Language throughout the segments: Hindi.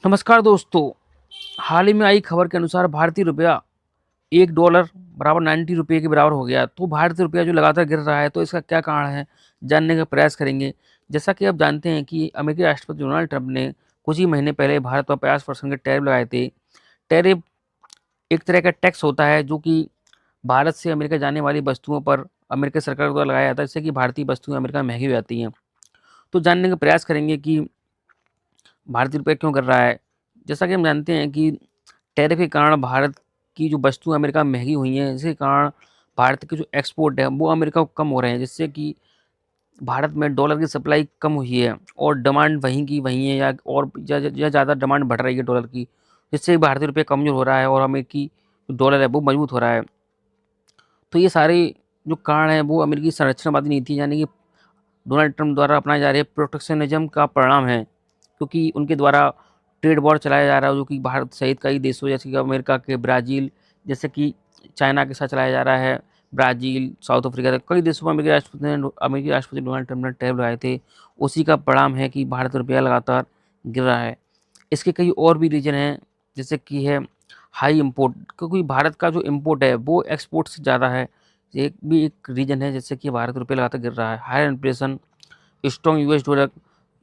नमस्कार दोस्तों। हाल ही में आई खबर के अनुसार भारतीय रुपया $1 बराबर 90 रुपये के बराबर हो गया। तो भारतीय रुपया जो लगातार गिर रहा है, तो इसका क्या कारण है, जानने का प्रयास करेंगे। जैसा कि आप जानते हैं कि अमेरिकी राष्ट्रपति डोनाल्ड ट्रंप ने कुछ ही महीने पहले भारत पर 50% के टैरिफ लगाए थे। टैरिफ एक तरह का टैक्स होता है जो कि भारत से अमेरिका जाने वाली वस्तुओं पर अमेरिकी सरकार द्वारा लगाया जाता है, जिससे कि भारतीय वस्तुएं अमेरिका में महंगी हो जाती हैं। तो जानने का प्रयास करेंगे कि भारतीय रुपया क्यों गिर रहा है। जैसा कि हम जानते हैं कि टैरिफ के कारण भारत की जो वस्तुएँ अमेरिका में महँगी हुई हैं, जिसके कारण भारत के जो एक्सपोर्ट है, वो अमेरिका को कम हो रहे हैं, जिससे कि भारत में डॉलर की सप्लाई कम हुई है और डिमांड वहीं की वहीं है, या ज़्यादा डिमांड बढ़ रही है डॉलर की, जिससे भारतीय रुपया कमज़ोर हो रहा है और अमेरिकी डॉलर है, वो मजबूत हो रहा है। तो ये सारे जो कारण हैं, वो अमेरिकी संरचनावादी नीति यानी कि डोनाल्ड ट्रंप द्वारा अपनाए जा रहे प्रोटेक्शनिज़्म का परिणाम है, क्योंकि उनके द्वारा ट्रेड वॉर चलाया जा रहा है, जो कि भारत सहित कई देशों जैसे कि अमेरिका के, ब्राज़ील, जैसे कि चाइना के साथ चलाया जा रहा है। ब्राज़ील, साउथ अफ्रीका, कई देशों में अमेरिकी राष्ट्रपति डोनाल्ड ट्रंप ने टैरिफ लगाए थे। उसी का परिणाम है कि भारत रुपया लगातार गिर रहा है। इसके कई और भी रीज़न हैं, जैसे कि है हाई इम्पोर्ट, क्योंकि भारत का जो इम्पोर्ट है वो एक्सपोर्ट से ज़्यादा है। एक रीज़न है, जैसे कि भारत रुपया लगातार गिर रहा है। Higher inflation, strong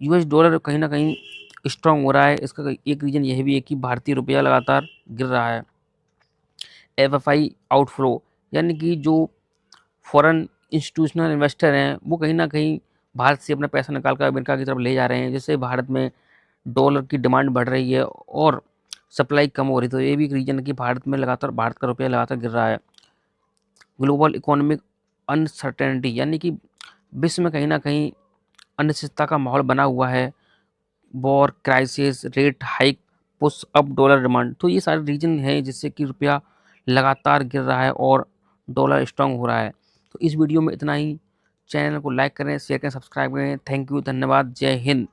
US dollar कहीं न कहीं स्ट्रॉन्ग हो रहा है। इसका एक रीज़न यह भी है कि भारतीय रुपया लगातार गिर रहा है। एफएफआई आउटफ्लो, यानी कि जो फॉरेन इंस्टीट्यूशनल इन्वेस्टर हैं, वो कहीं न कहीं भारत से अपना पैसा निकाल कर अमेरिका की तरफ ले जा रहे हैं, जिससे भारत में डॉलर की डिमांड बढ़ रही है और सप्लाई कम हो रही है। तो ये भी एक रीज़न है कि भारत का रुपया लगातार गिर रहा है। ग्लोबल इकोनॉमिक अनसर्टेनिटी, यानी कि विश्व में कहीं न कहीं अनिश्चितता का माहौल बना हुआ है। War, crisis, rate hike, push up dollar demand, तो ये सारे रीज़न हैं जिससे कि रुपया लगातार गिर रहा है और डॉलर स्ट्रॉन्ग हो रहा है। तो इस वीडियो में इतना ही। चैनल को लाइक करें, शेयर करें, सब्सक्राइब करें। थैंक यू, धन्यवाद, जय हिंद।